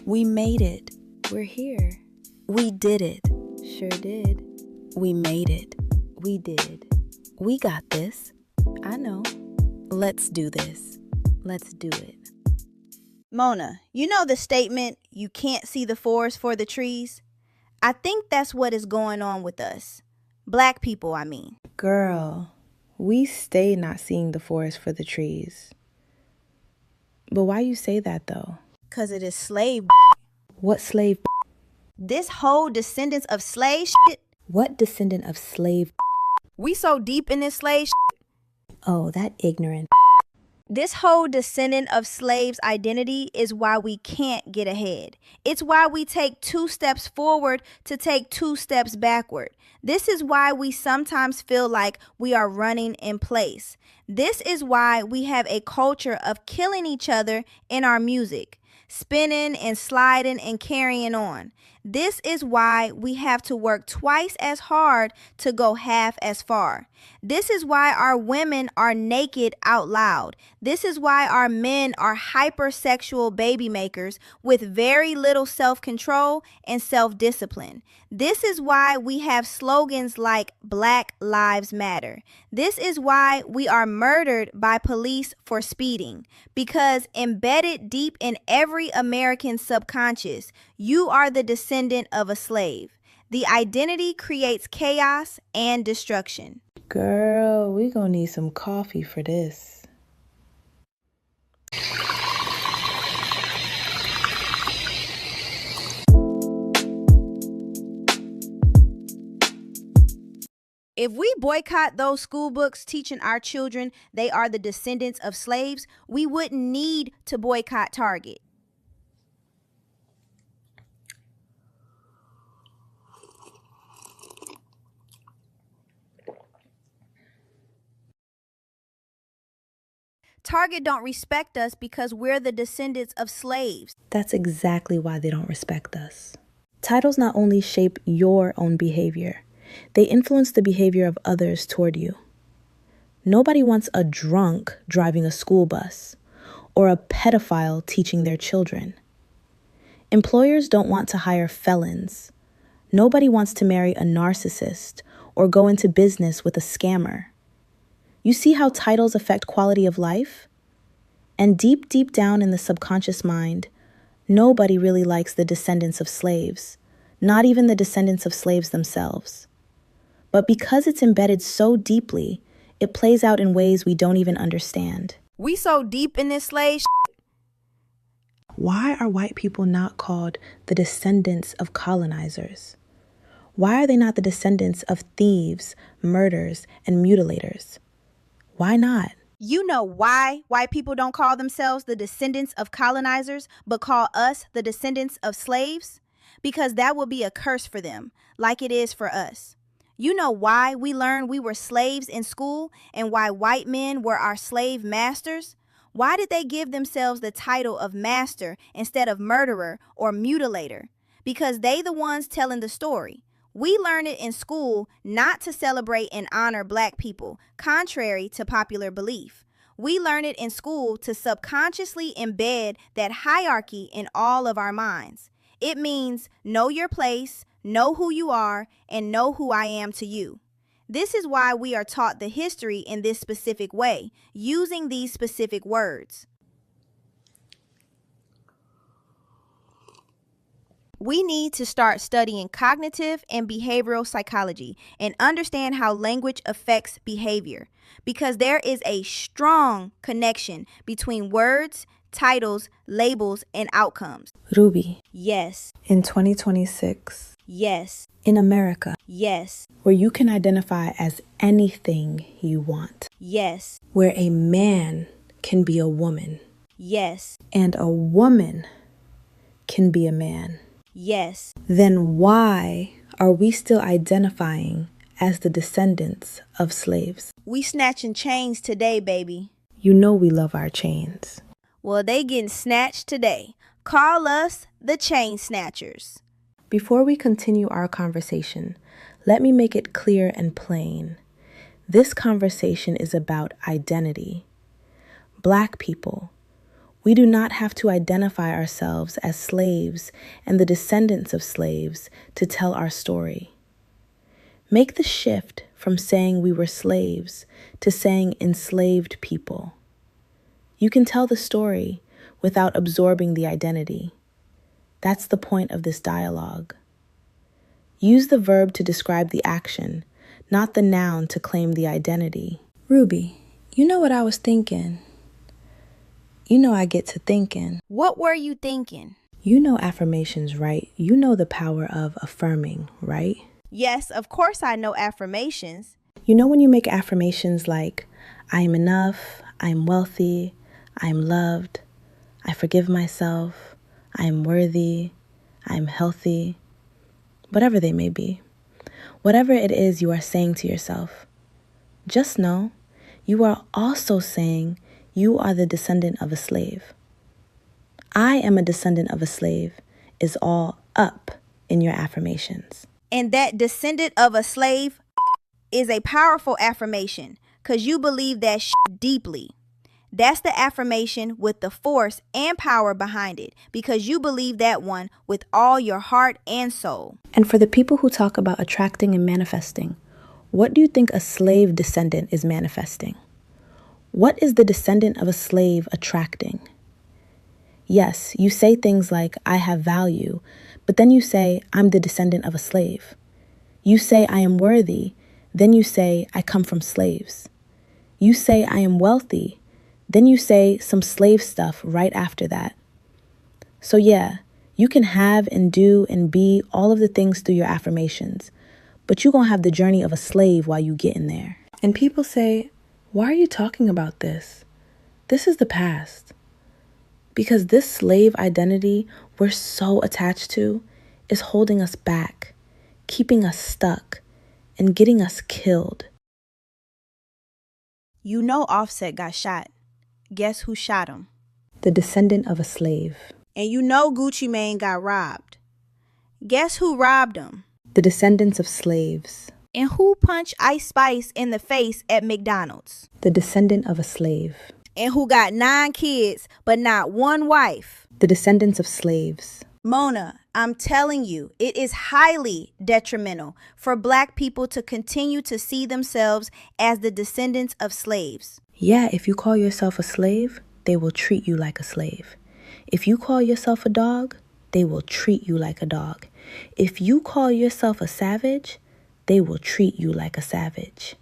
We made it. We're here. We did it. Sure did. We made it. We did. We got this. I know. Let's do this. Let's do it. Mona, you know the statement, you can't see the forest for the trees? I think that's what is going on with us. Black people, I mean. Girl, we stay not seeing the forest for the trees. But why you say that though? 'Cause it is slave. What slave? This whole descendants of slave shit. What descendant of slave? We so deep in this slave shit. Oh, that ignorant. This whole descendant of slaves identity is why we can't get ahead. It's why we take 2 steps forward to take 2 steps backward. This is why we sometimes feel like we are running in place. This is why we have a culture of killing each other in our music, spinning and sliding and carrying on. This is why we have to work twice as hard to go half as far. This is why our women are naked out loud. This is why our men are hypersexual baby makers with very little self-control and self-discipline. This is why we have slogans like Black Lives Matter. This is why we are murdered by police for speeding. Because embedded deep in every American subconscious, you are the descendant of a slave. The identity creates chaos and destruction. Girl, we gonna need some coffee for this. If we boycott those school books teaching our children they are the descendants of slaves, we wouldn't need to boycott Target. Target don't respect us because we're the descendants of slaves. That's exactly why they don't respect us. Titles not only shape your own behavior, they influence the behavior of others toward you. Nobody wants a drunk driving a school bus or a pedophile teaching their children. Employers don't want to hire felons. Nobody wants to marry a narcissist or go into business with a scammer. You see how titles affect quality of life? And deep, deep down in the subconscious mind, nobody really likes the descendants of slaves, not even the descendants of slaves themselves. But because it's embedded so deeply, it plays out in ways we don't even understand. We so deep in this slave shit. Why are white people not called the descendants of colonizers? Why are they not the descendants of thieves, murderers, and mutilators? Why not? You know why white people don't call themselves the descendants of colonizers, but call us the descendants of slaves? Because that would be a curse for them, like it is for us. You know why we learned we were slaves in school and why white men were our slave masters? Why did they give themselves the title of master instead of murderer or mutilator? Because they the ones telling the story. We learn it in school not to celebrate and honor Black people, contrary to popular belief. We learn it in school to subconsciously embed that hierarchy in all of our minds. It means know your place, know who you are, and know who I am to you. This is why we are taught the history in this specific way, using these specific words. We need to start studying cognitive and behavioral psychology and understand how language affects behavior, because there is a strong connection between words, titles, labels, and outcomes. Ruby, Yes. in 2026, Yes. in America, Yes. where you can identify as anything you want, Yes. where a man can be a woman Yes. and a woman can be a man, Yes. then why are we still identifying as the descendants of slaves? We snatching chains today, baby. You know we love our chains. Well, they getting snatched today. Call us the Chain Snatchers. Before we continue our conversation, let me make it clear and plain. This conversation is about identity. Black people, We do not have to identify ourselves as slaves and the descendants of slaves to tell our story. Make the shift from saying we were slaves to saying enslaved people. You can tell the story without absorbing the identity. That's the point of this dialogue. Use the verb to describe the action, not the noun to claim the identity. Ruby, you know what I was thinking? You know I get to thinking. What were you thinking? You know affirmations, right? You know the power of affirming, right? Yes, of course I know affirmations. You know when you make affirmations like, I am enough, I am wealthy, I am loved, I forgive myself, I am worthy, I am healthy, whatever they may be. Whatever it is you are saying to yourself, just know you are also saying you are the descendant of a slave. I am a descendant of a slave is all up in your affirmations. And that descendant of a slave is a powerful affirmation because you believe that deeply. That's the affirmation with the force and power behind it because you believe that one with all your heart and soul. And for the people who talk about attracting and manifesting, what do you think a slave descendant is manifesting? What is the descendant of a slave attracting? Yes, you say things like, I have value, but then you say, I'm the descendant of a slave. You say, I am worthy, then you say, I come from slaves. You say, I am wealthy, then you say some slave stuff right after that. So yeah, you can have and do and be all of the things through your affirmations, but you're going to have the journey of a slave while you get in there. And people say, why are you talking about this? This is the past. Because this slave identity we're so attached to is holding us back, keeping us stuck, and getting us killed. You know Offset got shot. Guess who shot him? The descendant of a slave. And you know Gucci Mane got robbed. Guess who robbed him? The descendants of slaves. And who punched Ice Spice in the face at McDonald's? The descendant of a slave. And who got 9 kids but not one wife? The descendants of slaves. Mona, I'm telling you, it is highly detrimental for Black people to continue to see themselves as the descendants of slaves. Yeah, if you call yourself a slave, they will treat you like a slave. If you call yourself a dog, they will treat you like a dog. If you call yourself a savage, they will treat you like a savage.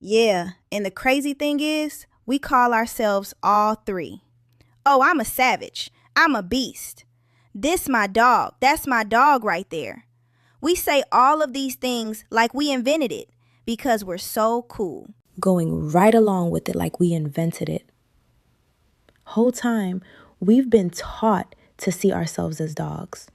Yeah, and the crazy thing is, we call ourselves all three. Oh, I'm a savage. I'm a beast. This my dog. That's my dog right there. We say all of these things like we invented it because we're so cool. Going right along with it like we invented it. Whole time, we've been taught to see ourselves as dogs.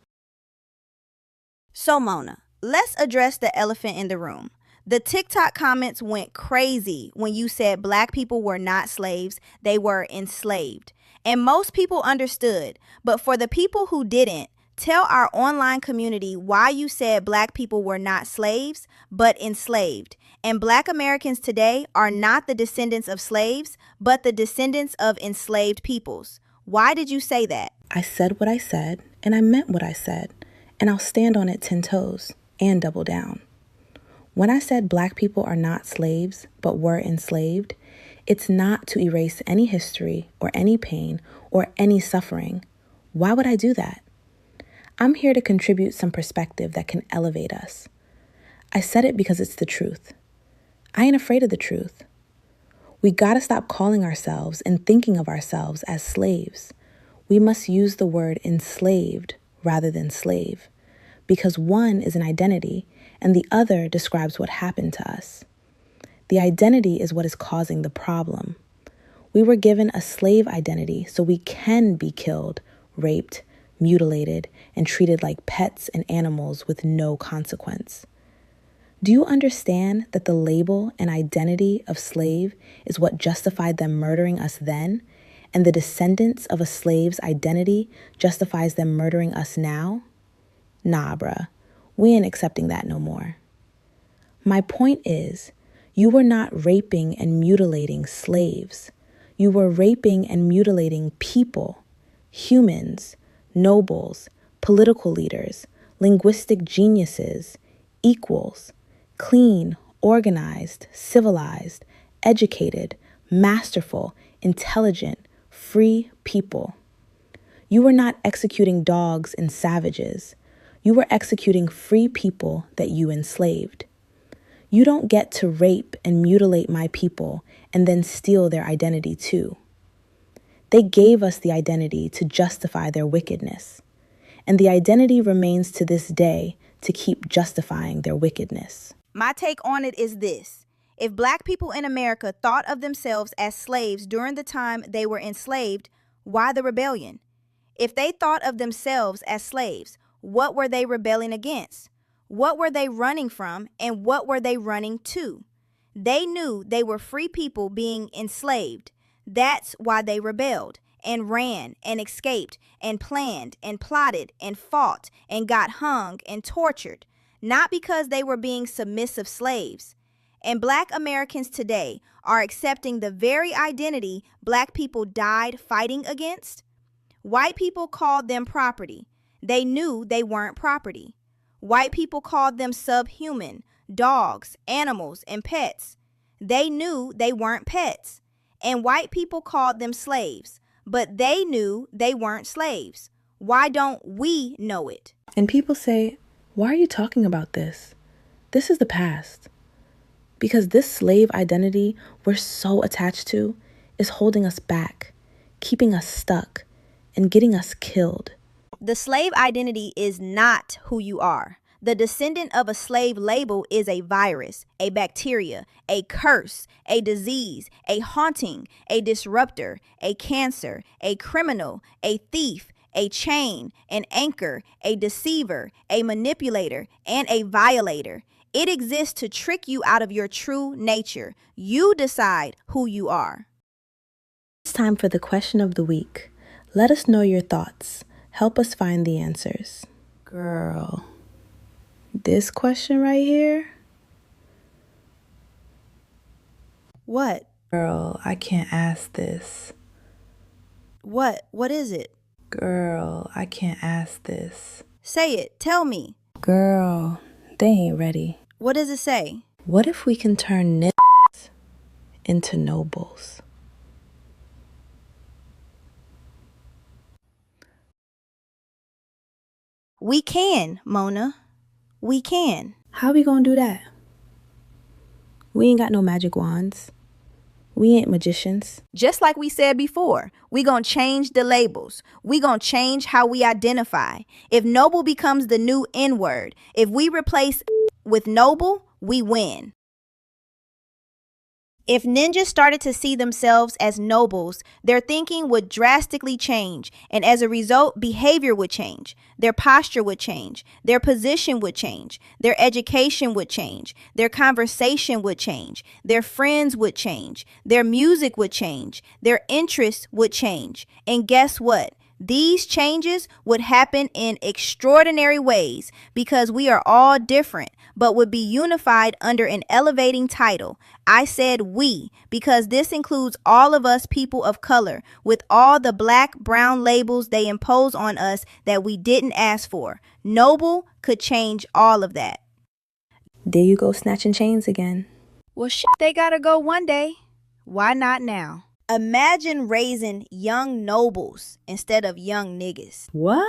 So Mona, let's address the elephant in the room. The TikTok comments went crazy when you said Black people were not slaves, they were enslaved. And most people understood, but for the people who didn't, tell our online community why you said Black people were not slaves, but enslaved. And Black Americans today are not the descendants of slaves, but the descendants of enslaved peoples. Why did you say that? I said what I said, and I meant what I said, and I'll stand on it 10 toes and double down. When I said Black people are not slaves, but were enslaved, it's not to erase any history or any pain or any suffering. Why would I do that? I'm here to contribute some perspective that can elevate us. I said it because it's the truth. I ain't afraid of the truth. We gotta stop calling ourselves and thinking of ourselves as slaves. We must use the word enslaved rather than slave, because one is an identity and the other describes what happened to us. The identity is what is causing the problem. We were given a slave identity so we can be killed, raped, mutilated, and treated like pets and animals with no consequence. Do you understand that the label and identity of slave is what justified them murdering us then, and the descendants of a slave's identity justifies them murdering us now? Nah, bruh. We ain't accepting that no more. My point is, you were not raping and mutilating slaves. You were raping and mutilating people, humans, nobles, political leaders, linguistic geniuses, equals, clean, organized, civilized, educated, masterful, intelligent, free people. You were not executing dogs and savages. You were executing free people that you enslaved. You don't get to rape and mutilate my people and then steal their identity too. They gave us the identity to justify their wickedness, and the identity remains to this day to keep justifying their wickedness. My take on it is this. If Black people in America thought of themselves as slaves during the time they were enslaved, why the rebellion? If they thought of themselves as slaves, what were they rebelling against? What were they running from, and what were they running to? They knew they were free people being enslaved. That's why they rebelled and ran and escaped and planned and plotted and fought and got hung and tortured, not because they were being submissive slaves. And Black Americans today are accepting the very identity Black people died fighting against. White people called them property. They knew they weren't property. White people called them subhuman, dogs, animals, and pets. They knew they weren't pets. And white people called them slaves, but they knew they weren't slaves. Why don't we know it? And people say, why are you talking about this? This is the past. Because this slave identity we're so attached to is holding us back, keeping us stuck, and getting us killed. The slave identity is not who you are. The descendant of a slave label is a virus, a bacteria, a curse, a disease, a haunting, a disruptor, a cancer, a criminal, a thief, a chain, an anchor, a deceiver, a manipulator, and a violator. It exists to trick you out of your true nature. You decide who you are. It's time for the question of the week. Let us know your thoughts. Help us find the answers. Girl, this question right here? What? Girl, I can't ask this. What? What is it? Girl, I can't ask this. Say it. Tell me. Girl, they ain't ready. What does it say? What if we can turn niggas into nobles? We can, Mona. We can. How we gonna do that? We ain't got no magic wands. We ain't magicians. Just like we said before, we gonna change the labels. We gonna change how we identify. If noble becomes the new N-word, if we replace with noble, we win. If ninjas started to see themselves as nobles, their thinking would drastically change, and as a result, behavior would change. Their posture would change. Their position would change. Their education would change. Their conversation would change. Their friends would change. Their music would change. Their interests would change. And guess what? These changes would happen in extraordinary ways because we are all different, but would be unified under an elevating title. I said we, because this includes all of us people of color, with all the black, brown labels they impose on us that we didn't ask for. Noble could change all of that. There you go, snatching chains again. Well, shit, they gotta go one day. Why not now? Imagine raising young nobles instead of young niggas. What?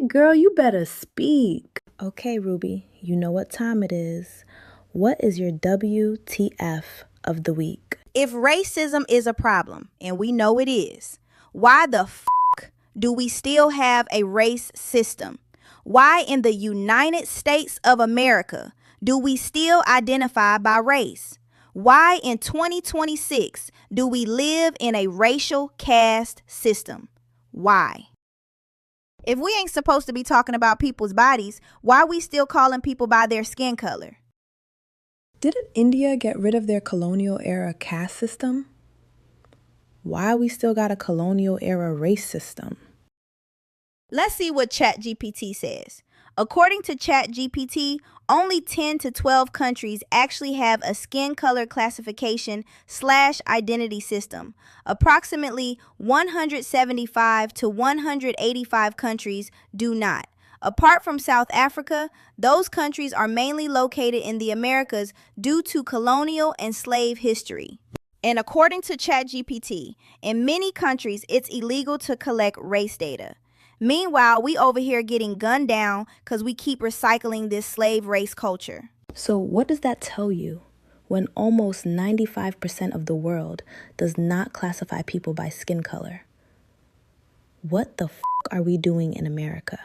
Girl, you better speak. Okay, Ruby, you know what time it is. What is your WTF of the week? If racism is a problem, and we know it is, why the fuck do we still have a race system? Why in the United States of America do we still identify by race? Why in 2026 do we live in a racial caste system? Why? If we ain't supposed to be talking about people's bodies, why are we still calling people by their skin color? Didn't India get rid of their colonial era caste system? Why we still got a colonial era race system? Let's see what ChatGPT says. According to ChatGPT, only 10 to 12 countries actually have a skin color classification / identity system. Approximately 175 to 185 countries do not. Apart from South Africa, those countries are mainly located in the Americas due to colonial and slave history. And according to ChatGPT, in many countries, it's illegal to collect race data. Meanwhile, we over here getting gunned down because we keep recycling this slave race culture. So what does that tell you when almost 95% of the world does not classify people by skin color? What the f*** are we doing in America?